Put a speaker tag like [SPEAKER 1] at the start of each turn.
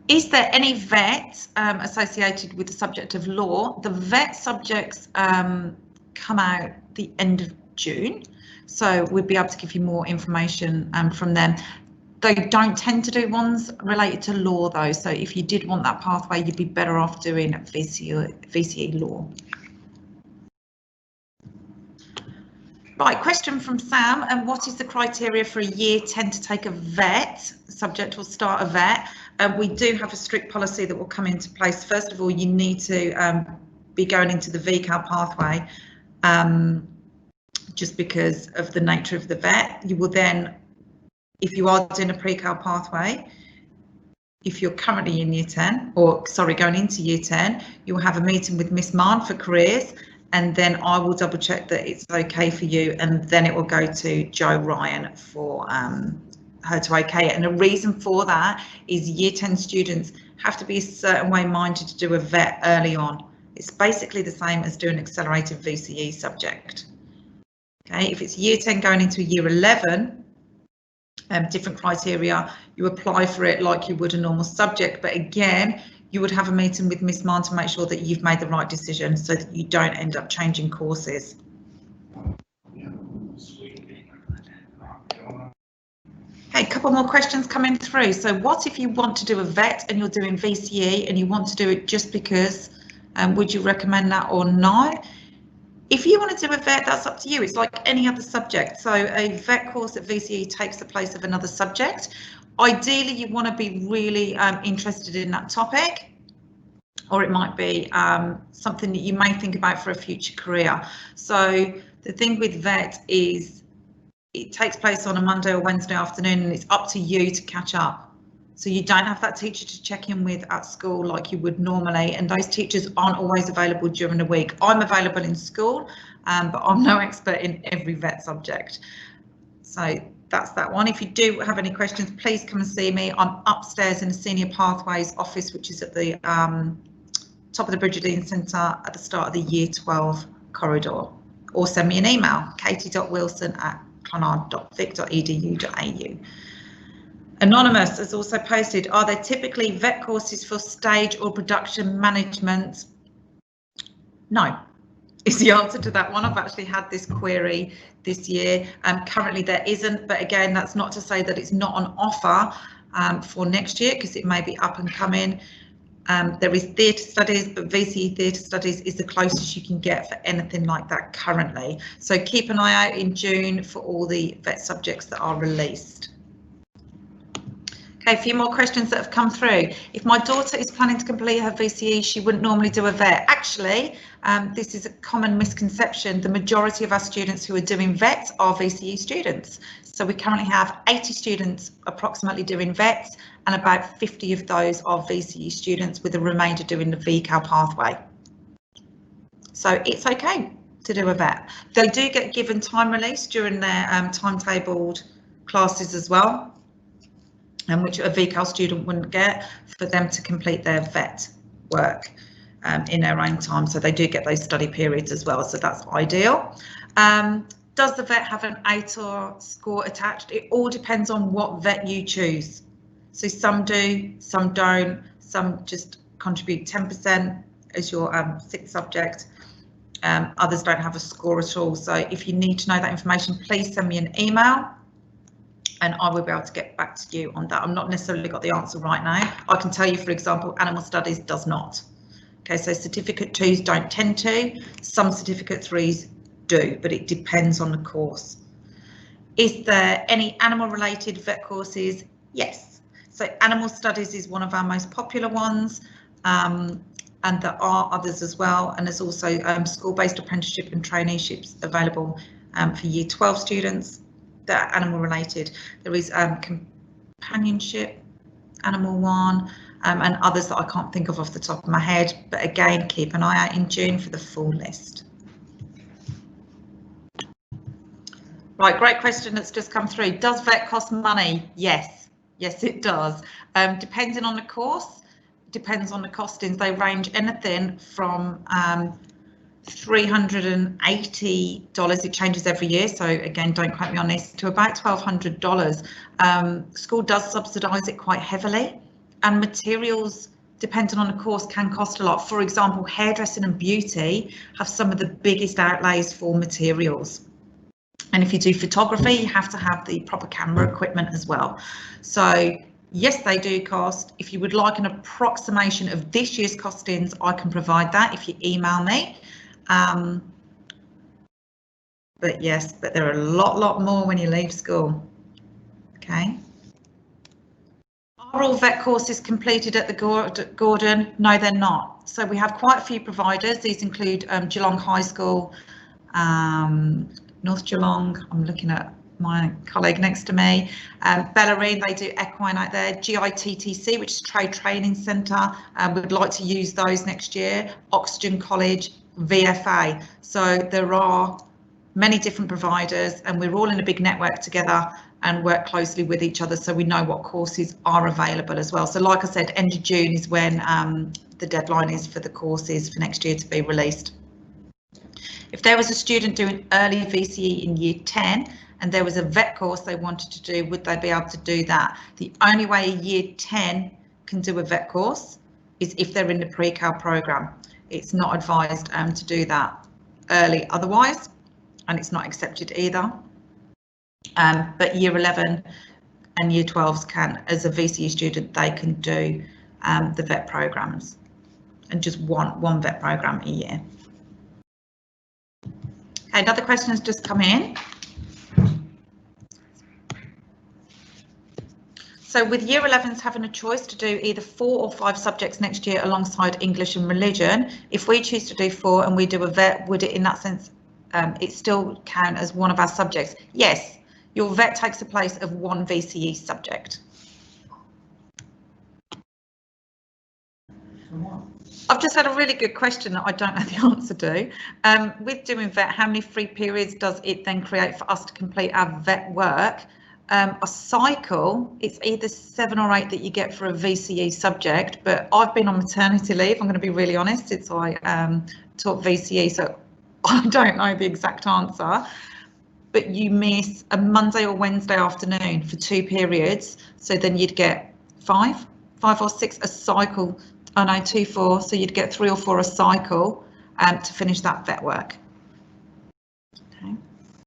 [SPEAKER 1] Is there any vet associated with the subject of law? The vet subjects come out the end of June, so we'll be able to give you more information from them. They don't tend to do ones related to law though, so if you did want that pathway, you'd be better off doing VCE law. Right, question from Sam, and what is the criteria for a year 10 to take a vet? Subject will start a vet. We do have a strict policy that will come into place. First of all, you need to be going into the VCAL pathway just because of the nature of the vet. You will then, if you are doing a pre-cal pathway, if you're currently in year 10, or sorry, going into year 10, you'll have a meeting with Miss Mann for careers, and then I will double check that it's okay for you, and then it will go to Jo Ryan for her to okay it. And the reason for that is year 10 students have to be a certain way minded to do a vet early on. It's basically the same as doing an accelerated VCE subject. Okay, if it's year 10 going into year 11, different criteria, you apply for it like you would a normal subject, but again, you would have a meeting with Miss Mann to make sure that you've made the right decision so that you don't end up changing courses. Okay, a couple more questions coming through. So what if you want to do a vet and you're doing VCE and you want to do it just because, would you recommend that or not? If you want to do a vet, that's up to you. It's like any other subject. So a vet course at VCE takes the place of another subject. Ideally, you want to be really interested in that topic, or it might be something that you may think about for a future career. So the thing with vet is it takes place on a Monday or Wednesday afternoon, and it's up to you to catch up. So you don't have that teacher to check in with at school like you would normally, and those teachers aren't always available during the week. I'm available in school, but I'm no expert in every vet subject. So that's that one. If you do have any questions, please come and see me. I'm upstairs in the Senior Pathways office, which is at the top of the Bridget Dean Centre at the start of the Year 12 corridor, or send me an email, katie.wilson@clonard.vic.edu.au. Anonymous has also posted, are there typically vet courses for stage or production management? No, is the answer to that one. I've actually had this query this year. Currently there isn't, but again, that's not to say that it's not on offer for next year, because it may be up and coming. There is theatre studies, but VCE theatre studies is the closest you can get for anything like that currently. So keep an eye out in June for all the vet subjects that are released. Okay, a few more questions that have come through. If my daughter is planning to complete her VCE, she wouldn't normally do a vet. Actually, this is a common misconception. The majority of our students who are doing vets are VCE students. So we currently have 80 students approximately doing vets, and about 50 of those are VCE students, with the remainder doing the VCAL pathway. So it's okay to do a vet. They do get given time release during their timetabled classes as well, and which a VCAL student wouldn't get, for them to complete their vet work in their own time. So they do get those study periods as well, so that's ideal. Does the vet have an ATAR score attached? It all depends on what vet you choose. So some do, some don't, some just contribute 10% as your sixth subject. Others don't have a score at all. So if you need to know that information, please send me an email, and I will be able to get back to you on that. I'm not necessarily got the answer right now. I can tell you, for example, animal studies does not. Okay, so certificate 2s don't tend to, some certificate 3s do, but it depends on the course. Is there any animal related vet courses? Yes. So animal studies is one of our most popular ones, and there are others as well. And there's also school-based apprenticeship and traineeships available for year 12 students that are animal related. There is companionship, animal one, and others that I can't think of off the top of my head. But again, keep an eye out in June for the full list. Right, great question that's just come through. Does vet cost money? Yes, yes it does. Depending on the course, depends on the costings. They range anything from $380. It changes every year, so again, don't quote me on this, to about $1,200. School does subsidise it quite heavily, and materials, depending on the course, can cost a lot. For example, hairdressing and beauty have some of the biggest outlays for materials. And if you do photography, you have to have the proper camera equipment as well. So yes, they do cost. If you would like an approximation of this year's costings, I can provide that if you email me. But yes, but there are a lot more when you leave school. Okay. Are all vet courses completed at the Gordon? No, they're not. So we have quite a few providers. These include Geelong High School, North Geelong. I'm looking at my colleague next to me. Bellarine, they do equine out there. GITTC, which is Trade Training Centre. We'd like to use those next year. Oxygen College, VFA. So there are many different providers, and we're all in a big network together and work closely with each other, so we know what courses are available as well. So like I said, end of June is when the deadline is for the courses for next year to be released. If there was a student doing early VCE in year 10 and there was a vet course they wanted to do, would they be able to do that? The only way a year 10 can do a vet course is if they're in the pre-cal program. It's not advised to do that early otherwise, and it's not accepted either. But year 11 and year 12s can, as a VCE student, they can do the vet programs, and just one vet program a year. Okay, another question has just come in. So with year 11s having a choice to do either 4 or 5 subjects next year alongside English and religion, if we choose to do 4 and we do a vet, would it in that sense it still count as one of our subjects? Yes, your vet takes the place of one VCE subject. I've just had a really good question that I don't know the answer to. With doing vet, how many free periods does it then create for us to complete our vet work? A cycle, it's either 7 or 8 that you get for a VCE subject, but I've been on maternity leave, I'm going to be really honest, since I taught VCE, so I don't know the exact answer. But you miss a Monday or Wednesday afternoon for 2 periods, so then you'd get 5 or 6 a cycle. Oh no, 2, 4, so you'd get 3 or 4 a cycle to finish that vet work. Okay.